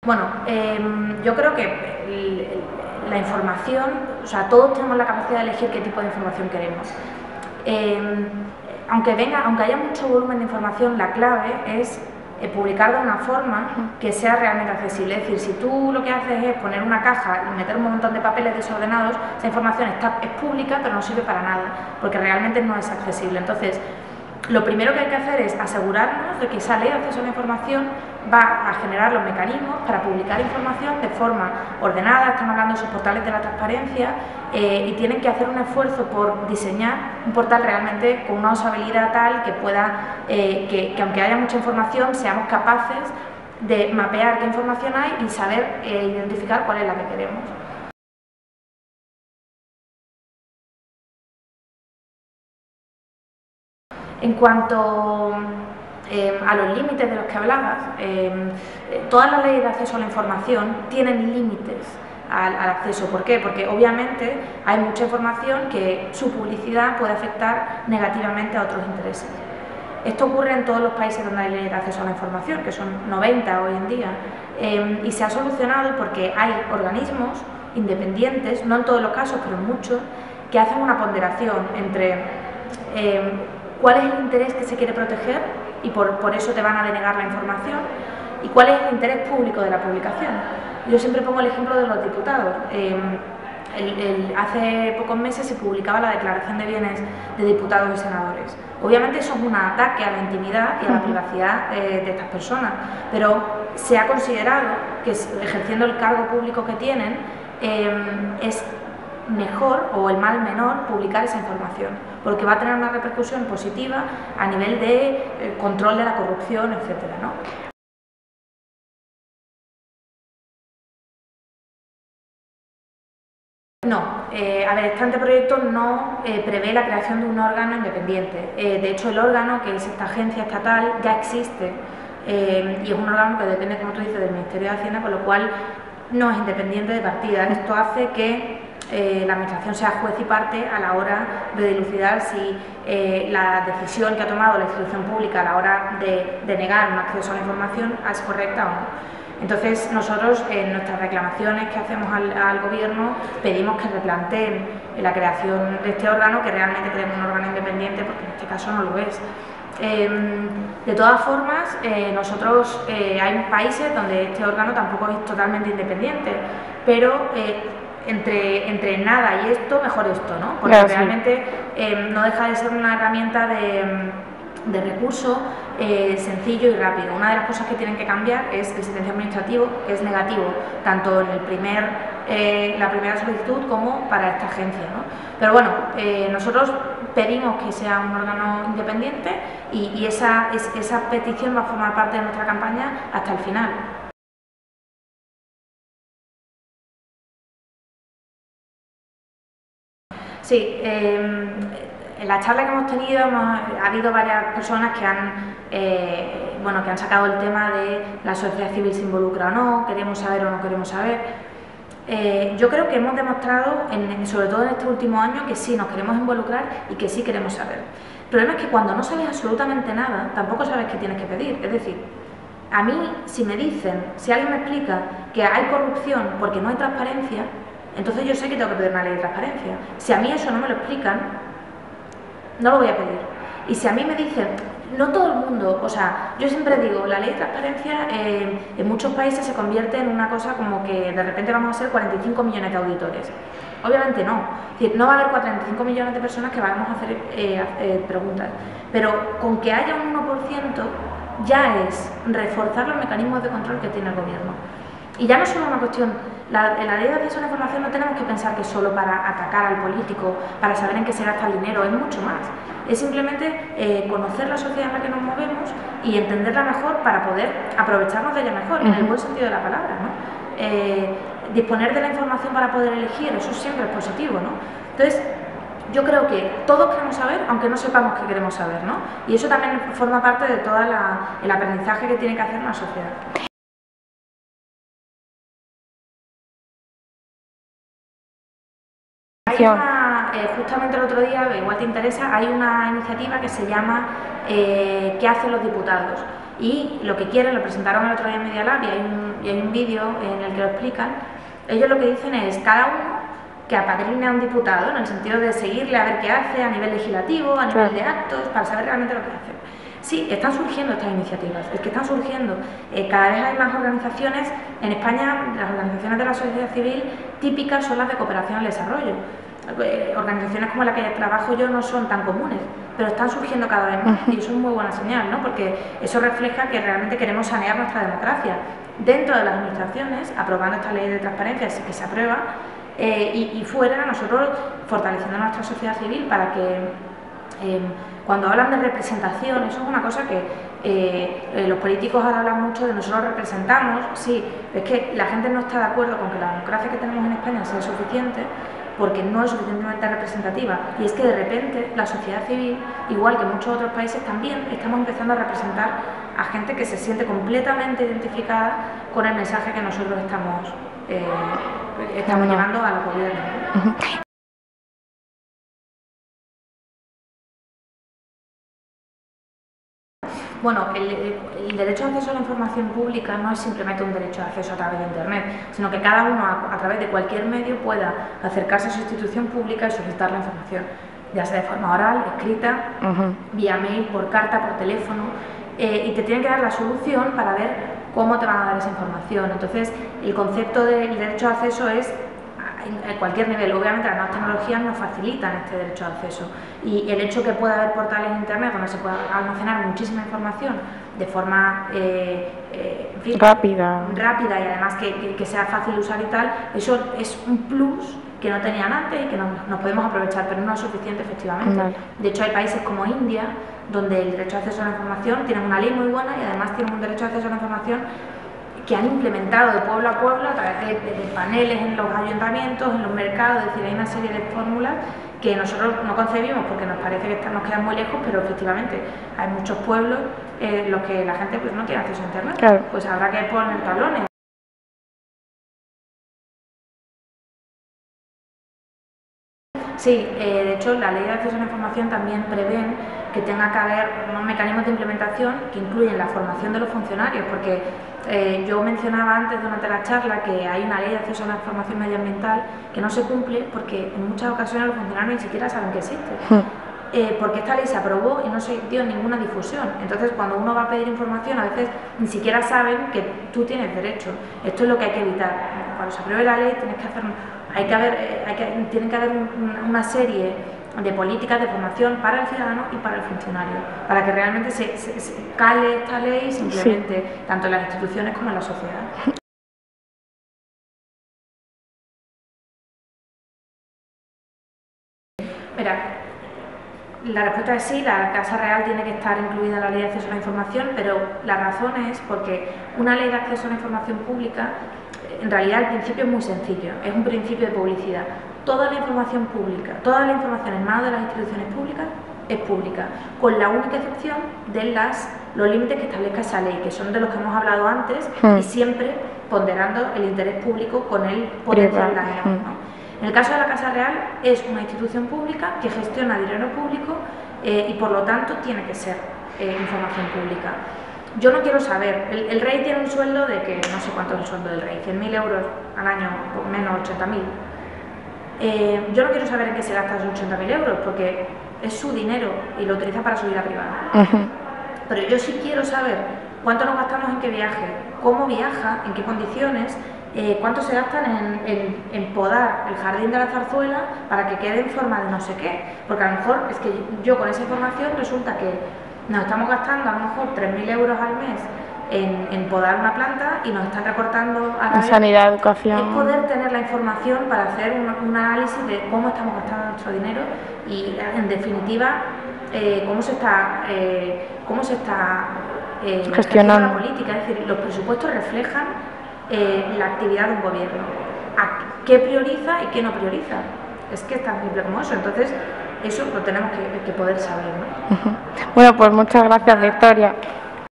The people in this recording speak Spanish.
Bueno, yo creo que la información, o sea, todos tenemos la capacidad de elegir qué tipo de información queremos. Aunque haya mucho volumen de información, la clave es publicar de una forma que sea realmente accesible. Es decir, si tú lo que haces es poner una caja y meter un montón de papeles desordenados, esa información es pública pero no sirve para nada, porque realmente no es accesible. Entonces, lo primero que hay que hacer es asegurarnos de que esa ley de acceso a la información va a generar los mecanismos para publicar información de forma ordenada. Estamos hablando de esos portales de la transparencia y tienen que hacer un esfuerzo por diseñar un portal realmente con una usabilidad tal que pueda, que aunque haya mucha información, seamos capaces de mapear qué información hay y saber identificar cuál es la que queremos. En cuanto a los límites de los que hablabas, todas las leyes de acceso a la información tienen límites al acceso. ¿Por qué? Porque obviamente hay mucha información que su publicidad puede afectar negativamente a otros intereses. Esto ocurre en todos los países donde hay leyes de acceso a la información, que son 90 hoy en día, y se ha solucionado porque hay organismos independientes, no en todos los casos, pero en muchos, que hacen una ponderación entre cuál es el interés que se quiere proteger y por eso te van a denegar la información y cuál es el interés público de la publicación. Yo siempre pongo el ejemplo de los diputados. Hace pocos meses se publicaba la declaración de bienes de diputados y senadores. Obviamente eso es un ataque a la intimidad y a la privacidad de estas personas, pero se ha considerado que ejerciendo el cargo público que tienen es mejor o el mal menor publicar esa información, porque va a tener una repercusión positiva a nivel de control de la corrupción, etcétera, ¿no? No, a ver, este anteproyecto no prevé la creación de un órgano independiente. De hecho, el órgano, que es esta agencia estatal, ya existe y es un órgano que depende, como tú dices, del Ministerio de Hacienda, con lo cual no es independiente de partida. Esto hace que la Administración sea juez y parte a la hora de dilucidar si la decisión que ha tomado la institución pública a la hora de negar un acceso a la información es correcta o no. Entonces, nosotros en nuestras reclamaciones que hacemos al Gobierno pedimos que replanteen la creación de este órgano, que realmente queremos un órgano independiente, porque en este caso no lo es. De todas formas, hay países donde este órgano tampoco es totalmente independiente, pero entre nada y esto, mejor esto, ¿no? Porque claro, realmente no deja de ser una herramienta de recurso sencillo y rápido. Una de las cosas que tienen que cambiar es el silencio administrativo, que es negativo, tanto en la primera solicitud como para esta agencia, ¿no? Pero bueno, nosotros pedimos que sea un órgano independiente y esa petición va a formar parte de nuestra campaña hasta el final. Sí, en la charla que hemos tenido ha habido varias personas que han sacado el tema de la sociedad civil se involucra o no, queremos saber o no queremos saber. Yo creo que hemos demostrado, sobre todo en este último año, que sí nos queremos involucrar y que sí queremos saber. El problema es que cuando no sabes absolutamente nada, tampoco sabes qué tienes que pedir. Es decir, a mí, si alguien me explica que hay corrupción porque no hay transparencia, entonces yo sé que tengo que pedir una ley de transparencia. Si a mí eso no me lo explican, no lo voy a pedir. Y si a mí me dicen, no todo el mundo, o sea, yo siempre digo, la ley de transparencia en muchos países se convierte en una cosa como que de repente vamos a ser 45 millones de auditores. Obviamente no. Es decir, no va a haber 45 millones de personas que vamos a hacer preguntas. Pero con que haya un 1% ya es reforzar los mecanismos de control que tiene el Gobierno. Y ya no es solo una cuestión, la ley de acceso a la información no tenemos que pensar que es solo para atacar al político, para saber en qué se gasta el dinero, es mucho más. Es simplemente conocer la sociedad en la que nos movemos y entenderla mejor para poder aprovecharnos de ella mejor, en el buen sentido de la palabra, ¿no? Disponer de la información para poder elegir, eso siempre es positivo, ¿no? Entonces, yo creo que todos queremos saber, aunque no sepamos qué queremos saber, ¿no? Y eso también forma parte de todo el aprendizaje que tiene que hacer una sociedad. Justamente el otro día, igual te interesa, hay una iniciativa que se llama ¿Qué hacen los diputados? Y lo que quieren, lo presentaron el otro día en Media Lab y hay un vídeo en el que lo explican. Ellos lo que dicen es cada uno que apadrine a un diputado, en el sentido de seguirle a ver qué hace a nivel legislativo, a nivel de actos, para saber realmente lo que hace. Sí, están surgiendo estas iniciativas, es que están surgiendo. Cada vez hay más organizaciones. En España, las organizaciones de la sociedad civil típicas son las de cooperación al desarrollo. Organizaciones como la que trabajo yo no son tan comunes, pero están surgiendo cada vez más y eso es muy buena señal, ¿no? Porque eso refleja que realmente queremos sanear nuestra democracia dentro de las administraciones, aprobando esta ley de transparencia que se aprueba, y fuera, nosotros fortaleciendo nuestra sociedad civil para que cuando hablan de representación, eso es una cosa que los políticos ahora hablan mucho de nosotros representamos. Sí, es que la gente no está de acuerdo con que la democracia que tenemos en España sea suficiente, porque no es suficientemente representativa, y es que de repente la sociedad civil, igual que muchos otros países, también estamos empezando a representar a gente que se siente completamente identificada con el mensaje que nosotros estamos llevando a los gobiernos. Bueno, el derecho de acceso a la información pública no es simplemente un derecho de acceso a través de Internet, sino que cada uno a través de cualquier medio pueda acercarse a su institución pública y solicitar la información, ya sea de forma oral, escrita, vía mail, por carta, por teléfono, y te tienen que dar la solución para ver cómo te van a dar esa información. Entonces, el concepto del derecho de acceso es en cualquier nivel. Obviamente las nuevas tecnologías nos facilitan este derecho de acceso, y el hecho que pueda haber portales en internet donde se pueda almacenar muchísima información de forma en fin, rápida y además que sea fácil de usar y tal, eso es un plus que no tenían antes y que nos podemos aprovechar, pero no es suficiente efectivamente. De hecho, hay países como India donde el derecho de acceso a la información tienen una ley muy buena y además tienen un derecho de acceso a la información que han implementado de pueblo a pueblo a través de paneles en los ayuntamientos, en los mercados. Es decir, hay una serie de fórmulas que nosotros no concebimos porque nos parece que nos quedan muy lejos, pero efectivamente hay muchos pueblos en los que la gente pues no tiene acceso a internet. Claro. Pues habrá que poner tablones. Sí, de hecho la ley de acceso a la información también prevé que tenga que haber unos mecanismos de implementación que incluyen la formación de los funcionarios, porque yo mencionaba antes durante la charla que hay una ley de acceso a la información medioambiental que no se cumple porque en muchas ocasiones los funcionarios ni siquiera saben que existe. Porque esta ley se aprobó y no se dio ninguna difusión. Entonces, cuando uno va a pedir información, a veces ni siquiera saben que tú tienes derecho. Esto es lo que hay que evitar. Cuando se apruebe la ley, tiene que haber una serie de políticas de formación para el ciudadano y para el funcionario, para que realmente se cale esta ley y se implemente tanto en las instituciones como en la sociedad. Mira, la respuesta es sí, la Casa Real tiene que estar incluida en la ley de acceso a la información, pero la razón es porque una ley de acceso a la información pública, en realidad el principio es muy sencillo, es un principio de publicidad. Toda la información pública, toda la información en manos de las instituciones públicas es pública, con la única excepción de los límites que establezca esa ley, que son de los que hemos hablado antes, y siempre ponderando el interés público con el potencial daño, ¿no? En el caso de la Casa Real es una institución pública que gestiona dinero público y por lo tanto tiene que ser información pública. Yo no quiero saber, el rey tiene un sueldo de que no sé cuánto es el sueldo del rey, 100.000 euros al año, por menos 80.000. Yo no quiero saber en qué se gasta esos 80.000 euros porque es su dinero y lo utiliza para su vida privada. Pero yo sí quiero saber cuánto nos gastamos en qué viaje, cómo viaja, en qué condiciones, cuánto se gastan en podar el jardín de la zarzuela para que quede en forma de no sé qué. Porque a lo mejor es que yo con esa información resulta que nos estamos gastando a lo mejor 3.000 euros al mes en podar una planta y nos están recortando a la sanidad, educación. Es poder tener la información para hacer un análisis de cómo estamos gastando nuestro dinero y, en definitiva, cómo se está gestionando la política. Es decir, los presupuestos reflejan la actividad de un gobierno, a qué prioriza y qué no prioriza. Es que es tan simple como eso. Entonces, eso lo tenemos que poder saber, ¿no? Bueno, pues muchas gracias, Victoria.